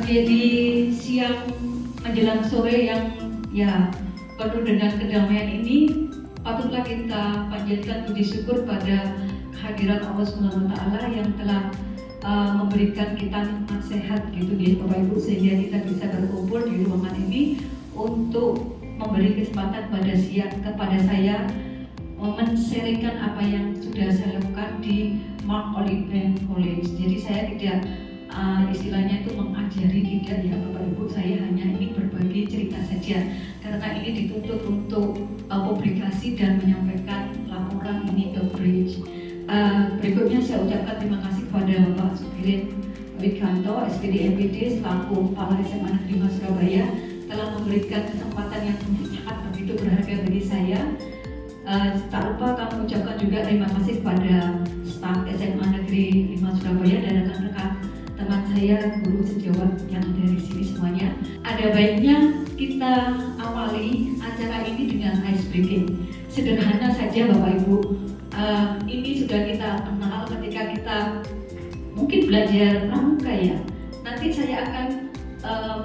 Oke, di siang menjelang sore yang ya penuh dengan kedamaian ini, patutlah kita panjatkan puji syukur pada kehadiran Allah SWT yang telah memberikan kita nikmat sehat gitu ya Bapak Ibu, sehingga kita bisa berkumpul di ruangan ini untuk memberi kesempatan kepada saya men-sharingkan apa yang sudah saya lakukan di Mark Oliver College. Jadi saya tidak istilahnya itu mengajari, tidak ya Bapak Ibu, saya hanya ingin berbagi cerita saja karena ini dituntut untuk publikasi dan menyampaikan laporan ini ke Bridge. Berikutnya saya ucapkan terima kasih kepada Bapak Supirin Wikanto, SPD MPD selaku Kepala SMA Negeri 5 Surabaya telah memberikan kesempatan yang sangat begitu berharga bagi saya. Tak lupa kami ucapkan juga terima kasih kepada staf SMA Negeri 5 Surabaya dan rekan-rekan teman saya, guru sejawat yang ada di sini semuanya. Ada baiknya kita awali acara ini dengan ice breaking. Sederhana saja Bapak Ibu. Ini sudah kita kenal ketika kita mungkin belajar pramuka ya. Nanti saya akan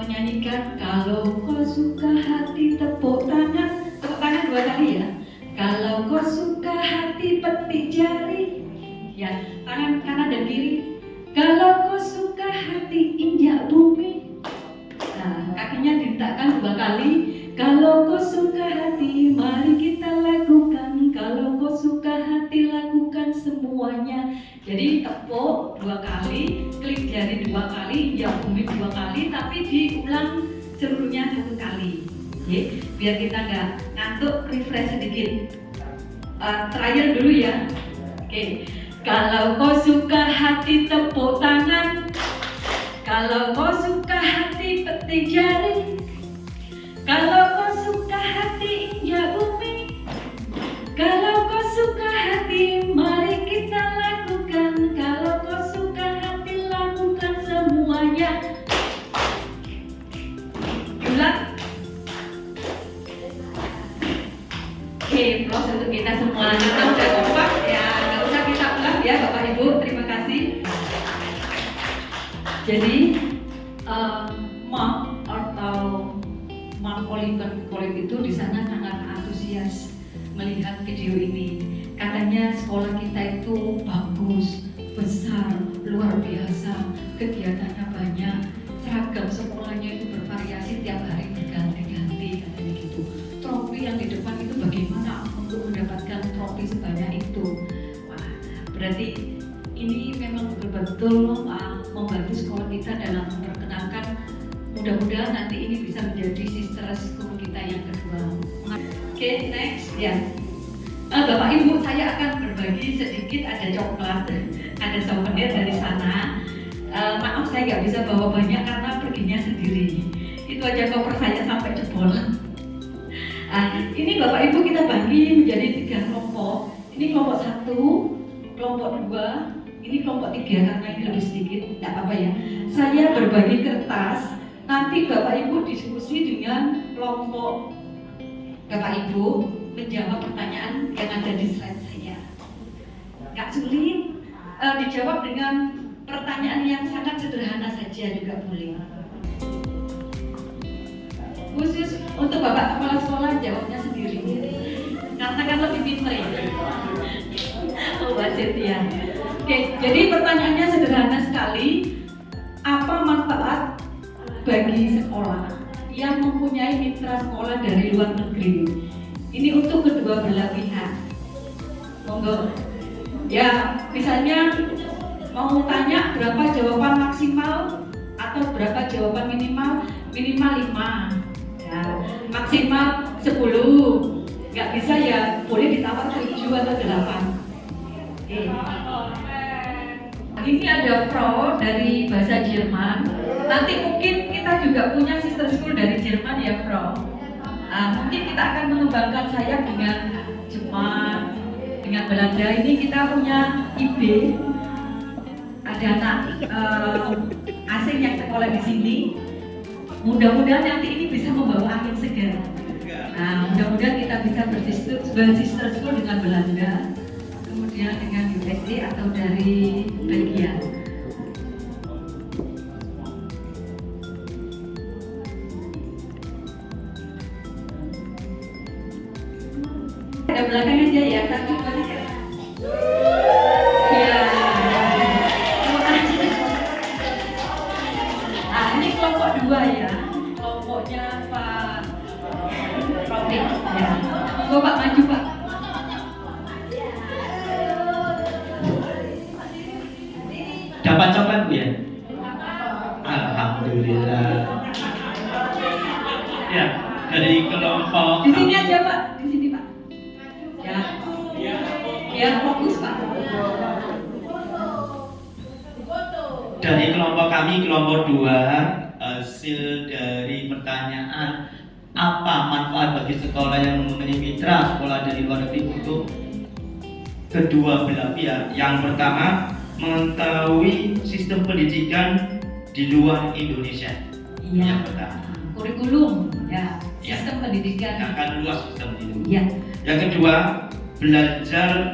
menyanyikan kalau kau suka hati tepuk tangan 2 kali ya. Kalau kau suka hati petik jari, ya tangan kanan dan kiri. Kalau kau suka hati injak bumi, nah kakinya diletakkan 2 kali. Kalau kau suka hati, mari kita lakukan. Kalau kau suka hati, lakukan semuanya. Jadi tepuk 2 kali, klik jari 2 kali, injak bumi 2 kali, tapi diulang seluruhnya 1 kali. Oke, biar kita nggak ngantuk, refresh sedikit. Trial dulu ya. Oke. Kalau kau suka hati tepuk tangan, kalau kau suka hati petik jari, kalau kau suka hati injak bumi, kalau kau suka hati mari kita lakukan, kalau kau suka hati lakukan semuanya. Ulang. Oke, plus untuk kita semua. Kita udah kompak ya, nggak usah kita ulang ya Bapak Ibu, terima kasih. Jadi Mark atau Mark Oliver College itu di sana sangat antusias melihat video ini. Katanya sekolah kita itu bagus, besar, luar biasa, kegiatannya banyak, seragam sekolahnya itu bervariasi, tiap hari berganti-ganti katanya gitu. Trofi yang di depan itu bagaimana untuk mendapatkan trofi sebanyak itu? Wah, berarti ini memang betul-betul membantu sekolah kita dalam memperkenalkan. Mudah-mudahan nanti ini bisa menjadi sister school kita yang kedua. Oke, next ya. Bapak Ibu, saya akan berbagi sedikit, ada coklat, ada souvenir dari sana. Maaf saya nggak bisa bawa banyak karena perginya sendiri. Itu aja koper saya sampai jebol. Ini Bapak Ibu kita bagi menjadi 3 kelompok. Ini kelompok 1, kelompok 2, ini kelompok 3 karena ini lebih sedikit, tidak apa-apa ya. Saya berbagi kertas, nanti Bapak Ibu diskusi dengan kelompok Bapak Ibu menjawab pertanyaan yang ada di slide saya. Nggak sulit, dijawab dengan pertanyaan yang sangat sederhana saja juga boleh. Khusus untuk Bapak Kepala Sekolah jawabnya sendiri karena kan lebih pintar ya. Oh budget ya. Oke, jadi pertanyaannya sederhana sekali. Apa manfaat bagi sekolah yang mempunyai mitra sekolah dari luar negeri? Ini untuk kedua belah pihak. Monggo. Ya, misalnya mau tanya berapa jawaban maksimal atau berapa jawaban minimal? Minimal 5. Ya, maksimal 10. Nggak bisa ya, boleh ditawar 7 atau 8. Oke. Ini ada pro dari bahasa Jerman. Nanti mungkin kita juga punya sister school dari Jerman ya Pro. Mungkin kita akan mengembangkan sayap dengan Jepang, dengan Belanda. Ini kita punya IB. Ada anak asing yang sekolah di sini. Mudah-mudahan nanti ini bisa membawa angin segar. Mudah-mudahan kita bisa bersister school dengan Belanda, kemudian dengan USA atau dari Belgia. pada belakang aja ya. Satu, dua, tiga. Ya. Nah, ini kelompok 2 ya. Kelompoknya Pak Rodik. Ya. Monggo Pak, maju Pak. Dapat coklat Bu ya? Alhamdulillah. Ya, dari kelompok Di sini aja Pak, di sini Pak. Ya. Ya, fokus Pak. Dari kelompok kami, kelompok 2, hasil dari pertanyaan apa manfaat bagi sekolah yang mempunyai mitra sekolah dari luar negeri untuk kedua belah pihak. Yang pertama, mengetahui sistem pendidikan di luar Indonesia. Iya. Yang pertama. Kurikulum, ya. Ya. Sistem pendidikan. Akan luas sistem itu. Iya. Yang kedua, belajar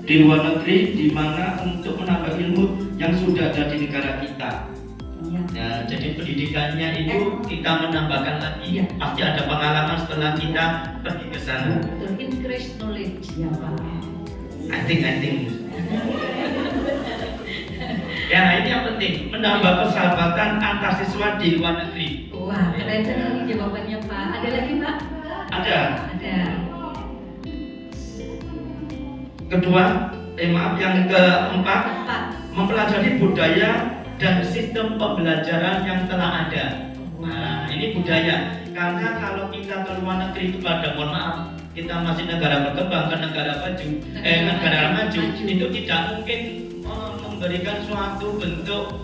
di luar negeri di mana untuk menambah ilmu yang sudah ada di negara kita. Iya. Ya, jadi pendidikannya itu kita menambahkan lagi. Iya. Pasti ada pengalaman setelah kita pergi ke sana. Betul, increase knowledge ya Pak. I think. Ya, ini yang penting, menambah persahabatan antar siswa di luar negeri. Wah, keren sekali jawabannya Pak. Ada lagi Pak? Ada. Ada. Kedua, maaf, yang keempat, Pak. mempelajari budaya dan sistem pembelajaran yang telah ada. Nah, ini budaya. Karena kalau kita ke luar negeri itu mohon maaf, kita masih negara berkembang ke negara maju, itu tidak mungkin memberikan suatu bentuk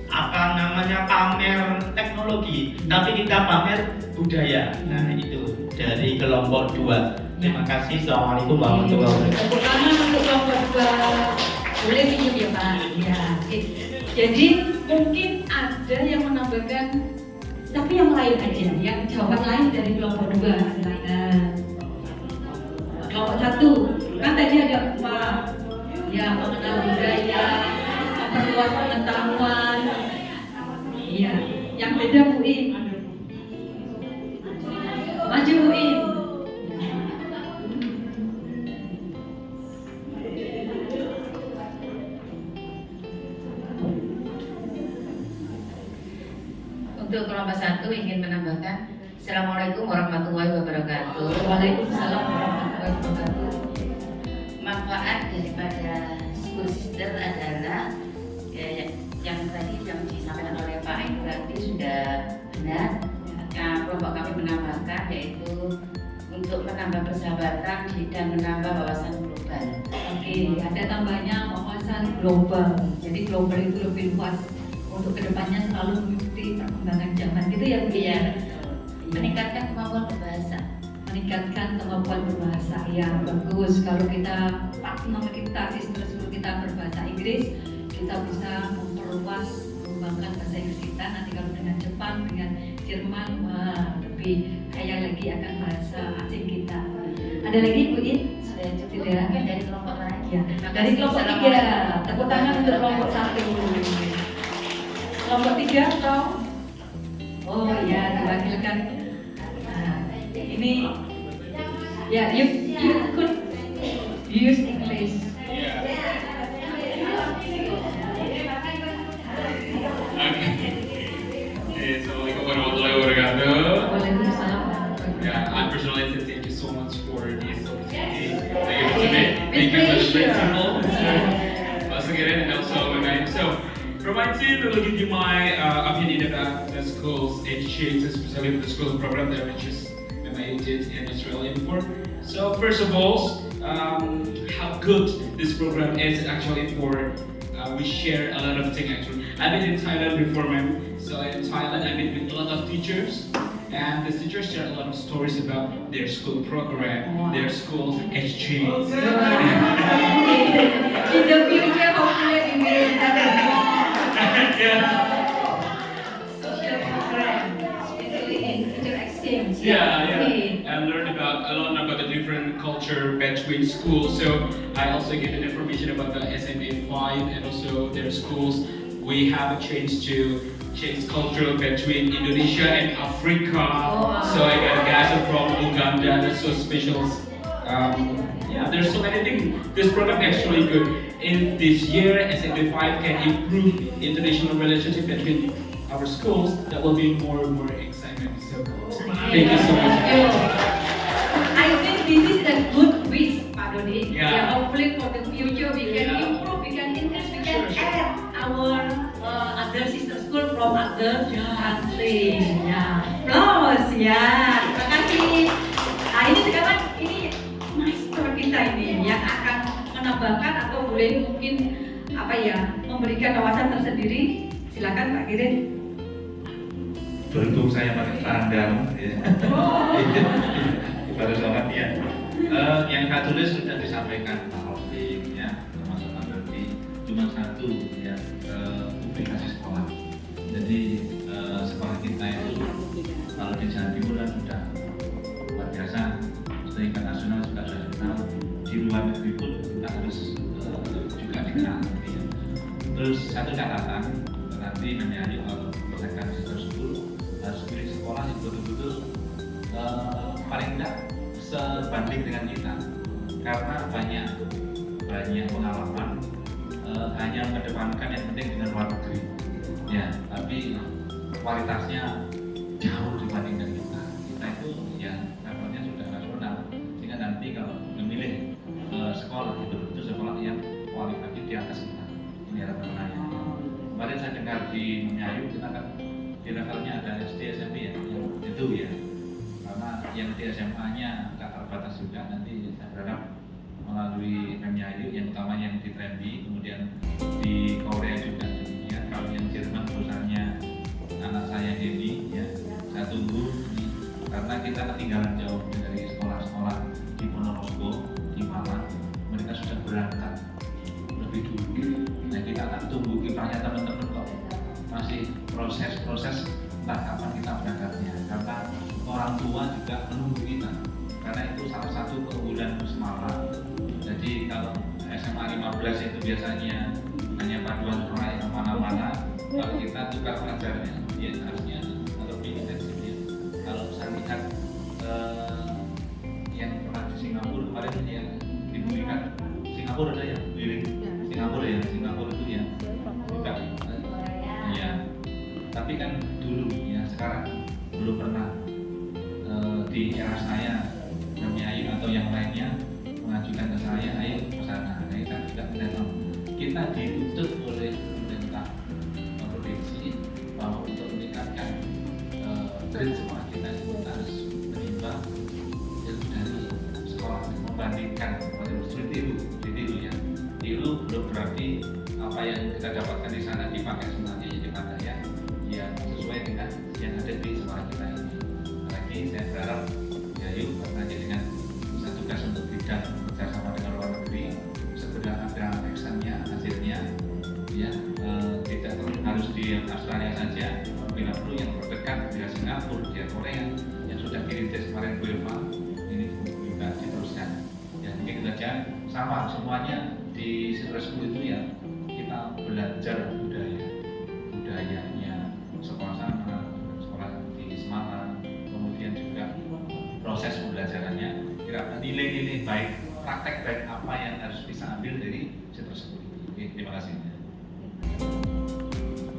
pamer teknologi, tapi kita pamer budaya. Nah, itu dari kelompok 2. Terima kasih. Assalamualaikum warahmatullahi wabarakatuh. Tepuk tangan untuk kelompok 2. Boleh minum ya Pak? Ya. Oke. Jadi mungkin ada yang menambahkan, tapi yang lain aja, yang jawaban lain dari kelompok 2. Silakan. Kelompok 1, kan tadi ada Pak, ya mengenal budaya, memperluas pengetahuan. Iya. Yang beda Bu In. Maju Bu In. Untuk kelompok 1 ingin menambahkan, Assalamualaikum warahmatullahi wabarakatuh. Waalaikumsalam warahmatullahi wabarakatuh. Manfaat daripada school sister adalah yang tadi yang disampaikan oleh Pak Ainu tadi sudah benar. Nah, kelompok kami menambahkan yaitu untuk menambah persahabatan dan menambah wawasan global. Oke, ada tambahnya wawasan global. Jadi global itu lebih luas untuk kedepannya selalu mengikuti perkembangan zaman gitu ya Bu. Iya, meningkatkan kemampuan berbahasa. Meningkatkan kemampuan berbahasa ya bagus. Kalau kita partner kita sister school kita berbahasa Inggris, kita bisa memperluas mengembangkan bahasa Inggris kita. Nanti kalau dengan Jepang, dengan Jerman, wah lebih kaya lagi akan bahasa asing kita. Ada lagi Bu In? Sudah cukup. Tidak. Mungkin dari kelompok lain. Ya. Terima Dari kasih. kelompok 3, Assalamualaikum. tepuk tangan untuk kelompok 1. Kelompok 3 atau? Oh ya, diwakilkan. Nah, ini ya, you could use English. Assalamualaikum warahmatullahi wabarakatuh. Waalaikumsalam. Yeah, I personally say thank you so much for this opportunity. Thank you, Okay. Thank you, With Mr. pleasure. Principal. Once again, and also my name. So, from my team, we will give you my opinion about the school's exchange, especially the school program that we just did in Australia before. So, first of all, how good this program is actually for. We share a lot of things actually. I've been in Thailand before, ma'am. So in Thailand, I've been with a lot of teachers, and the teachers share a lot of stories about their school program, their school exchange. In the future, hopefully we will have more social program, especially in teacher exchange. Okay. I learned a lot about the different culture between schools. So I also get information about the SMA 5 and also their schools we have a chance to change culture between Indonesia and Africa. So I got guys from Uganda, that's so special. Yeah, there's so many things. This program actually good. In this year, SMB5 can improve international relationship between our schools. That will be more and more excitement. So thank you so much. I think this is a good wish, Pak Dodi. Yeah. Hopefully for the future we can Yeah. improve, we can increase, we can Sure. add our other sister school from other countries. Ya, plus ya. Terima kasih. Nah ini sekarang ini master kita ini yang akan menambahkan atau boleh mungkin apa ya memberikan wawasan tersendiri. Silakan Pak Kirin. Berhubung saya pakai sandal, ya. Baru sholat ya. Yang Kak tulis sudah disampaikan Pak Rofik, ya, termasuk Pak Dodi. Cuma satu ya, publikasi sekolah. Jadi sekolah kita itu kalau di Jawa Timur kan sudah luar biasa, tingkat nasional juga sudah kenal. Di luar negeri pun kita harus juga dikenal. Ya. Terus satu catatan nanti menjadi program tersebut harus pilih sekolah yang betul-betul paling tidak sebanding dengan kita, karena banyak pengalaman hanya mengedepankan yang penting dengan luar negeri, ya, tapi kualitasnya jauh dibandingkan kita. Kita itu ya levelnya sudah nasional, sehingga nanti kalau memilih sekolah itu betul sekolah yang kualitasnya di atas kita. Ini harapan saya. Kemarin saya dengar di Menyayu kita kan di levelnya ada SD SMP ya, yang itu ya. Karena yang di SMA-nya agak terbatas juga, nanti saya berharap melalui Menyayu yang utama yang di Trembi, kemudian di Korea juga demikian. Kalau yang Jerman perusahaannya anak saya Dedi ya, saya tunggu ini, karena kita ketinggalan jauh dari sekolah-sekolah di Ponorogo, di Malang, mereka sudah berangkat lebih dulu. Nah kita akan tunggu kiprahnya teman-teman kok, masih proses entah kapan kita berangkatnya, karena orang tua juga menunggu kita, karena itu salah satu keunggulan Semarang. Jadi kalau SMA 15 itu biasanya hanya paduan sekolah yang mana-mana, kalau kita tukar pengajarnya ya harusnya lebih intensif ya. Kalau saya lihat yang pernah di Singapura kemarin yang diberikan, Singapura ada ya, Singapura itu ya juga ya, tapi kan dulu ya, sekarang belum pernah di era saya Menyayu atau yang lainnya mengajukan ke saya, ayo ke sana. Nah, kita juga kita dituntut oleh pemerintah provinsi bahwa untuk meningkatkan grade sekolah kita harus menimba ilmu dari sekolah, membandingkan ditiru ya. Tiru belum berarti apa yang kita dapatkan di sana dipakai semuanya, jadi pada ya sesuai dengan yang ada di sekolah kita ini. Lagi saya berharap ya yuk, karena dengan satu tugas untuk bidang bekerjasama dengan luar negeri, segera ada actionnya, hasilnya ya, tidak harus di Australia saja, bila perlu yang terdekat di Singapura, di Korea yang sudah kirim tes kemarin BFA ini juga diteruskan ya. Jadi kita jangan sama semuanya di School itu ya, kita belajar budayanya sekolah sana, sekolah di Semarang, kemudian juga proses pembelajarannya, kira-kira nilai-nilai baik, praktek baik apa yang harus bisa ambil dari School itu. Oke, terima kasih.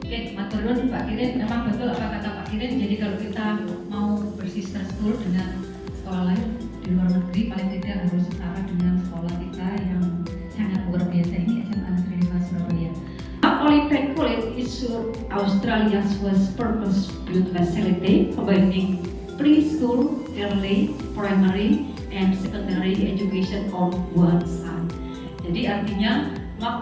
Oke, maturun Pak Kirin, memang betul apa kata Pak Kirin. Jadi kalau kita mau bersister school dengan sekolah lain di luar negeri, paling tidak harus setara dengan sekolah kita yang sangat luar biasa ini, SMA Negeri 5 Surabaya. Olympic College is Australia's first purpose-built facility combining preschool, early, primary, and secondary education on one side. Jadi artinya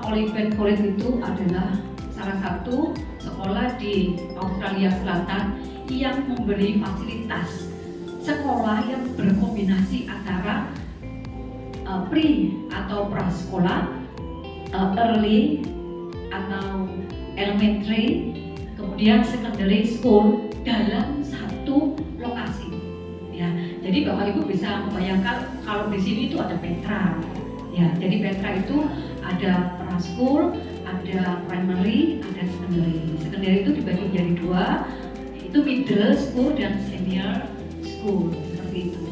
Olympic College itu adalah salah satu sekolah di Australia Selatan yang memberi fasilitas sekolah yang berkombinasi antara pre atau prasekolah, early atau elementary, kemudian secondary school dalam satu lokasi. Ya, jadi Bapak Ibu bisa membayangkan kalau di sini itu ada Petra. Ya, jadi Petra itu ada prasekolah, ada primary, ada secondary. Secondary itu dibagi menjadi dua, itu middle school dan senior school, seperti itu.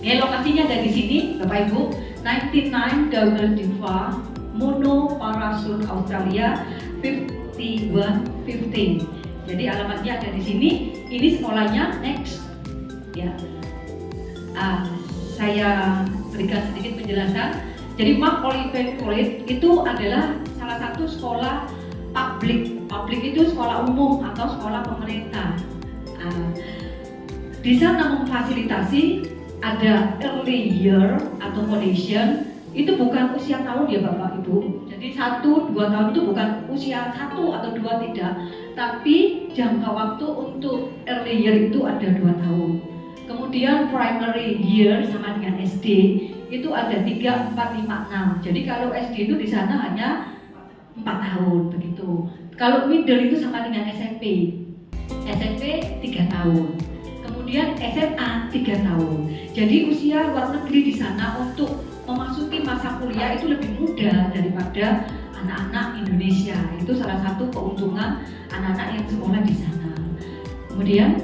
Ya, lokasinya ada di sini, Bapak Ibu, 99 Double Diva, Mono Parachute Australia, 5115. Jadi alamatnya ada di sini. Ini sekolahnya next. Ya, saya berikan sedikit penjelasan. Jadi Mark Oliphant College itu adalah salah satu sekolah publik. Publik itu sekolah umum atau sekolah pemerintah. Di sana memfasilitasi ada early year atau foundation. Itu bukan usia tahun ya Bapak Ibu. Jadi 1-2 tahun itu bukan usia 1 atau 2 tidak, tapi jangka waktu untuk early year itu ada 2 tahun. Kemudian primary year sama dengan SD itu ada 3, 4, 5, 6. Jadi kalau SD itu di sana hanya 4 tahun begitu. Kalau middle itu sama dengan SMP. SMP 3 tahun. Kemudian SMA 3 tahun. Jadi usia luar negeri di sana untuk memasuki masa kuliah itu lebih mudah daripada anak-anak Indonesia. Itu salah satu keuntungan anak-anak yang sekolah di sana. Kemudian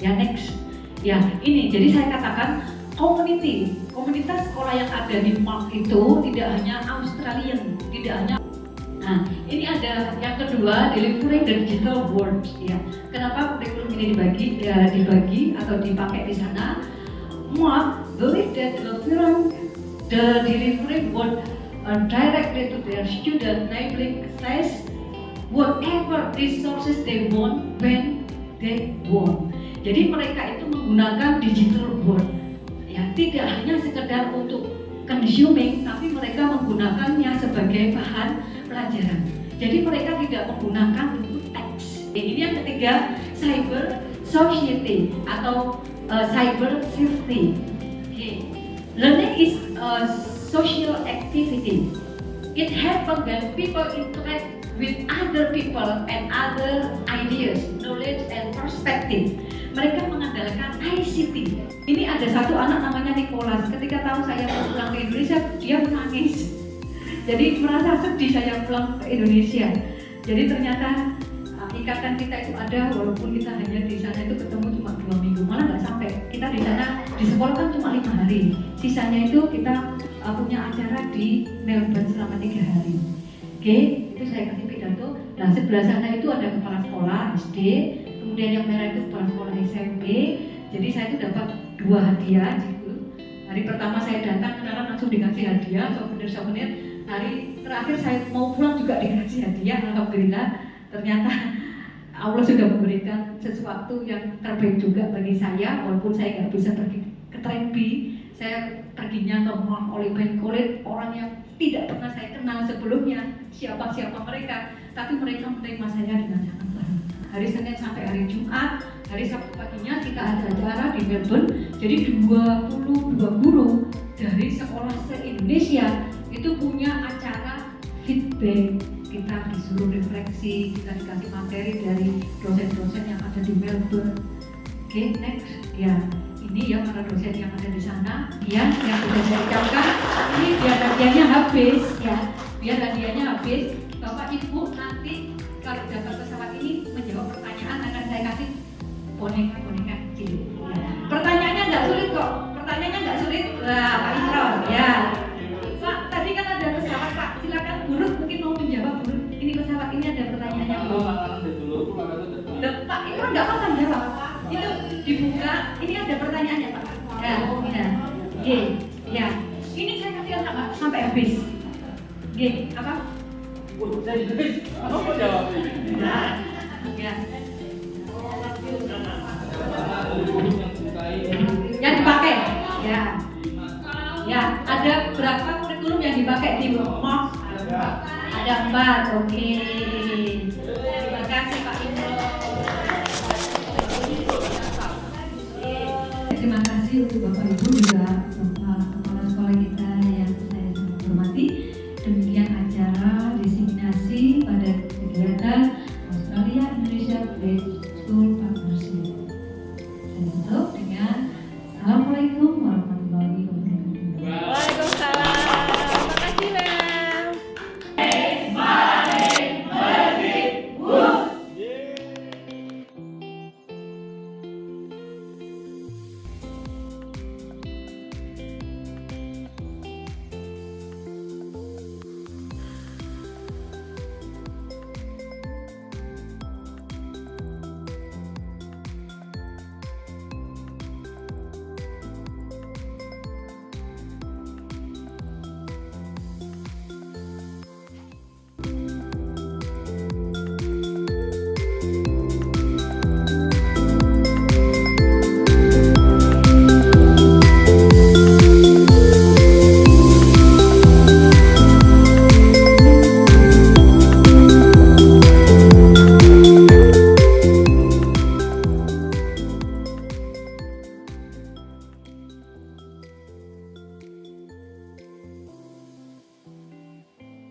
ya next. Ya ini jadi saya katakan komunitas sekolah yang ada di Mark itu tidak hanya Australian, tidak hanya. Nah ini ada yang kedua, delivering the digital world. Ya kenapa kurikulum ini dibagi atau dipakai di sana? Mark believe that the delivering world directly to their student, enabling access whatever resources they want when they want. Jadi mereka itu menggunakan digital board, ya tidak hanya sekedar untuk consuming, tapi mereka menggunakannya sebagai bahan pelajaran. Jadi mereka tidak menggunakan buku teks. Ini yang ketiga, cyber society atau cyber safety. Okay. Learning is a social activity. It happens when people interact with other people and other ideas, knowledge and perspective. Mereka mengandalkan ICT. Ini ada satu anak namanya Nicholas. Ketika tahu saya mau pulang ke Indonesia, dia menangis. Jadi merasa sedih saya pulang ke Indonesia. Jadi ternyata ikatan kita itu ada, walaupun kita hanya di sana itu ketemu cuma 2 minggu, malah nggak sampai. Kita di sana di sekolah kan cuma 5 hari. Sisanya itu kita punya acara di Melbourne selama 3 hari. Oke, itu saya kasih pidato. Nah sebelah sana itu ada kepala sekolah SD. Kemudian yang merah itu kepala sekolah SMP. Jadi saya itu dapat 2 hadiah gitu. Hari pertama saya datang kenalan langsung dikasih hadiah, souvenir. Hari terakhir saya mau pulang juga dikasih hadiah. Alhamdulillah ternyata Allah sudah memberikan sesuatu yang terbaik juga bagi saya. Walaupun saya nggak bisa pergi ke Trenby, saya perginya ke Mark Oliphant College, orang yang tidak pernah saya kenal sebelumnya siapa mereka, tapi mereka menerima saya dengan sangat baik. Hari Senin sampai hari Jumat, hari Sabtu paginya kita ada acara di Melbourne. Jadi 22 guru dari sekolah se-Indonesia itu punya acara feedback. Kita disuruh refleksi, kita dikasih materi dari dosen-dosen yang ada di Melbourne. Oke, next. Ya, ini ya para dosen yang ada di sana. Ya, yang sudah saya ucapkan. Ini biar hadiahnya habis, ya. Biar hadiahnya habis. Bapak Ibu nanti kalau dapat pesawat ini menjawab pertanyaan akan saya kasih boneka kecil. Ya. Pertanyaannya nggak sulit kok. Pertanyaannya nggak sulit. Wah, Pak Imron, ya. Pak, tadi kan ada pesawat Pak. Silakan guru mungkin mau menjawab guru. Ini pesawat ini ada pertanyaannya belum? Pak Imron nggak apa-apa jawab. Itu dibuka. Ini ada pertanyaannya Pak. Ya, ya. Ya. Ini saya kasih sampai habis. Apa? Apa jawab? Ya. Yang dipakai, ya. Ya, ada berapa kurikulum yang dipakai di Mark? Ada 4, oke. Terima kasih Pak Imron. Terima kasih untuk Bapak Ibu juga Bapak Kepala Sekolah kita yang saya hormati. Demikian acara diseminasi pada kegiatan Australia Indonesia Bridge School Partnership. Saya tutup dengan Assalamualaikum